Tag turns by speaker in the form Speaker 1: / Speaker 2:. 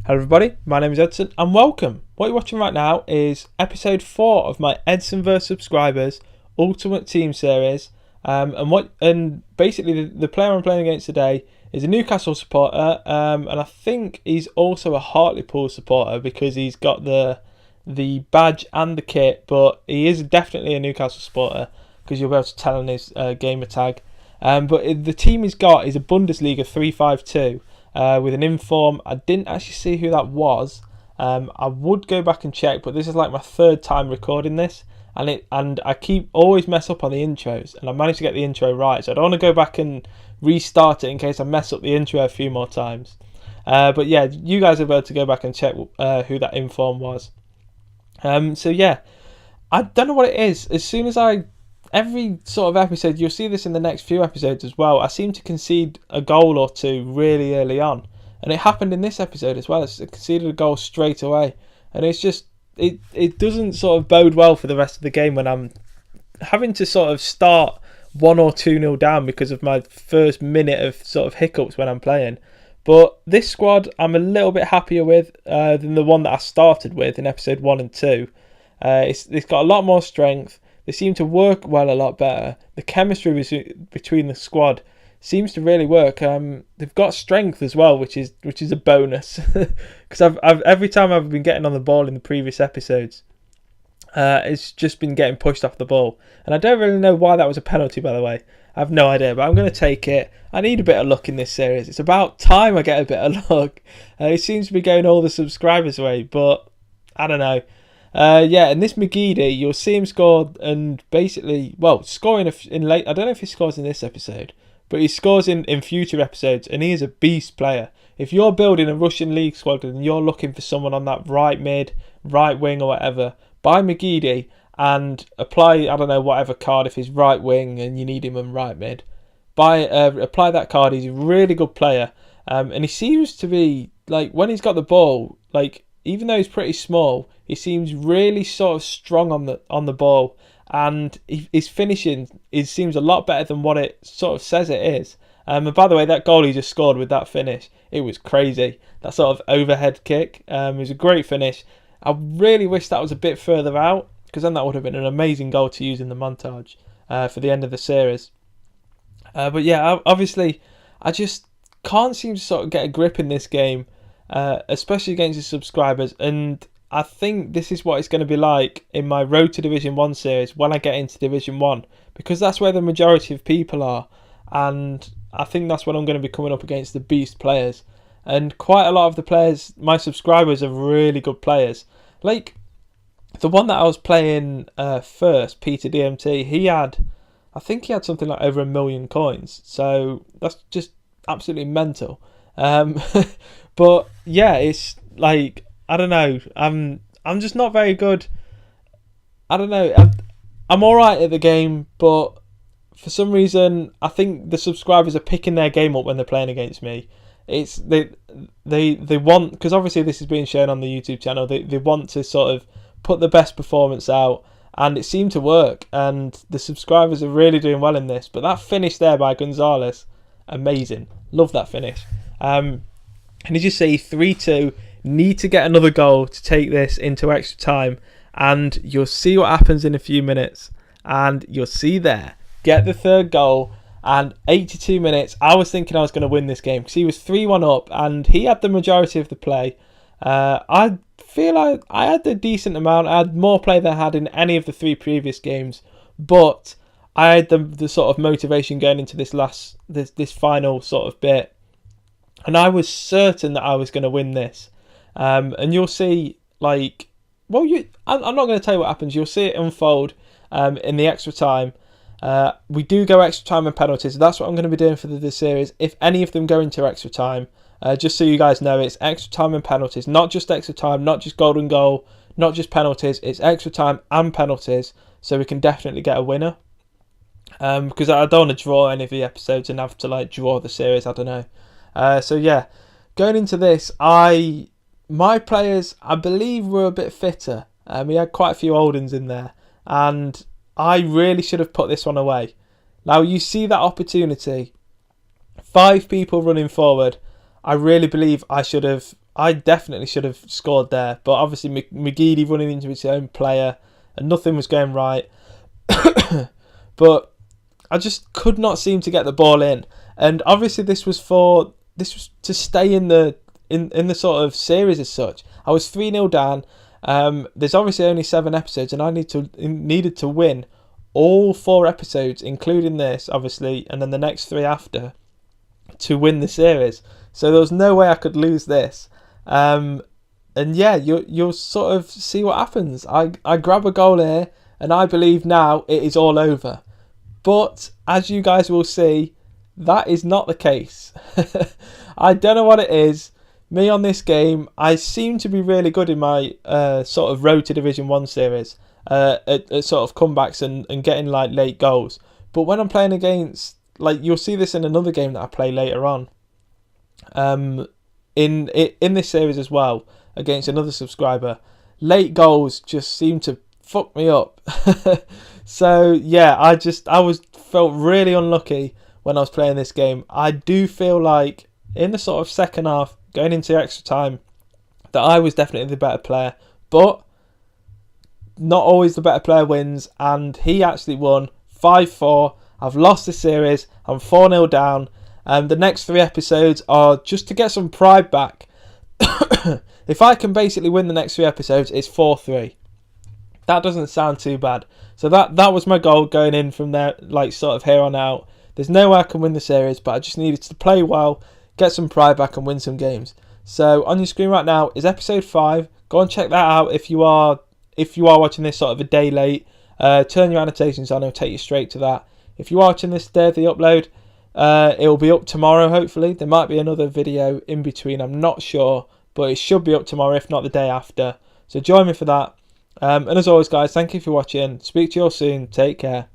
Speaker 1: Hello everybody, my name is Edson and welcome. What you're watching right now is episode 4 of my Edson vs Subscribers Ultimate Team Series. And basically the player I'm playing against today is a Newcastle supporter, and I think he's also a Hartlepool supporter because he's got the badge and the kit, but he is definitely a Newcastle supporter because you'll be able to tell on his gamer tag. But the team he's got is a Bundesliga 3-5-2. With an inform. I didn't actually see who that was. I would go back and check, but this is like my third time recording this, and I keep always mess up on the intros, and I managed to get the intro right, so I don't want to go back and restart it in case I mess up the intro a few more times. But yeah, you guys will be able to go back and check who that inform was. So yeah, I don't know what it is. As soon as every sort of episode, you'll see this in the next few episodes as well, I seem to concede a goal or two really early on, and it happened in this episode as well. I conceded a goal straight away, and it's just it doesn't sort of bode well for the rest of the game when I'm having to sort of start 1 or 2-0 down because of my first minute of sort of hiccups when I'm playing. But this squad I'm a little bit happier with than the one that I started with in episode 1 and 2. It's got a lot more strength. They seem to work well a lot better. The chemistry between the squad seems to really work. They've got strength as well, which is a bonus. Because I've every time I've been getting on the ball in the previous episodes, it's just been getting pushed off the ball. And I don't really know why that was a penalty, by the way. I have no idea, but I'm going to take it. I need a bit of luck in this series. It's about time I get a bit of luck. It seems to be going all the subscribers' way, but I don't know. And this McGeady, you'll see him score and basically, scoring in late. I don't know if he scores in this episode, but he scores in future episodes, and he is a beast player. If you're building a Russian league squad and you're looking for someone on that right mid, right wing or whatever, buy McGeady and apply, I don't know, whatever card if he's right wing and you need him on right mid. Apply that card. He's a really good player, and he seems to be, like, when he's got the ball, like, even though he's pretty small, he seems really sort of strong on the ball, and his finishing seems a lot better than what it sort of says it is. And by the way, that goal he just scored with that finish, it was crazy. That sort of overhead kick, it was a great finish. I really wish that was a bit further out, because then that would have been an amazing goal to use in the montage for the end of the series. But yeah, obviously, I just can't seem to sort of get a grip in this game. Especially against the subscribers, and I think this is what it's going to be like in my Road to Division 1 series when I get into Division 1, because that's where the majority of people are, and I think that's when I'm going to be coming up against the beast players. And quite a lot of the players, my subscribers, are really good players. Like the one that I was playing first, Peter DMT, I think he had something like over 1 million coins, so that's just absolutely mental. But yeah, it's like, I don't know. I'm just not very good. I don't know. I'm all right at the game, but for some reason, I think the subscribers are picking their game up when they're playing against me. It's they want, because obviously this is being shown on the YouTube channel. They want to sort of put the best performance out, and it seemed to work. And the subscribers are really doing well in this. But that finish there by Gonzalez, amazing. Love that finish. And as you see, 3-2, need to get another goal to take this into extra time, and you'll see what happens in a few minutes, and you'll see there, get the third goal, and 82 minutes, I was thinking I was going to win this game, because he was 3-1 up, and he had the majority of the play. I feel like I had a decent amount. I had more play than I had in any of the 3 previous games, but I had the sort of motivation going into this final sort of bit. And I was certain that I was going to win this. And you'll see, like, I'm not going to tell you what happens. You'll see it unfold in the extra time. We do go extra time and penalties. That's what I'm going to be doing for this series. If any of them go into extra time, just so you guys know, it's extra time and penalties. Not just extra time, not just golden goal, not just penalties. It's extra time and penalties, so we can definitely get a winner. Because I don't want to draw any of the episodes and have to, like, draw the series. I don't know. So yeah, going into this, my players, I believe, were a bit fitter. We had quite a few old uns in there, and I really should have put this one away. Now you see that opportunity, 5 people running forward. I really believe I should have I definitely should have scored there, but obviously McGeady running into his own player and nothing was going right. But I just could not seem to get the ball in, and obviously this was to stay in the sort of series as such. I was 3-0 down. There's obviously only 7 episodes, and I needed to win all 4 episodes, including this, obviously, and then the next 3 after, to win the series. So there was no way I could lose this. And yeah, you'll sort of see what happens. I grab a goal here, and I believe now it is all over. But as you guys will see, that is not the case. I don't know what it is. Me on this game, I seem to be really good in my sort of road to Division 1 series, at sort of comebacks and getting like late goals. But when I'm playing against, like, you'll see this in another game that I play later on, in this series as well, against another subscriber, late goals just seem to fuck me up. So yeah, I felt really unlucky when I was playing this game. I do feel like in the sort of second half, going into extra time, that I was definitely the better player, but not always the better player wins, and he actually won 5-4. I've lost the series. I'm 4-0 down. The next 3 episodes are just to get some pride back. If I can basically win the next 3 episodes, it's 4-3. That doesn't sound too bad. So that was my goal going in from there, like sort of here on out. There's no way I can win the series, but I just needed to play well, get some pride back and win some games. So on your screen right now is episode 5. Go and check that out if you are watching this sort of a day late. Turn your annotations on, it'll take you straight to that. If you're watching this day of the upload, it will be up tomorrow hopefully. There might be another video in between, I'm not sure, but it should be up tomorrow, if not the day after. So join me for that. And as always guys, thank you for watching. Speak to you all soon. Take care.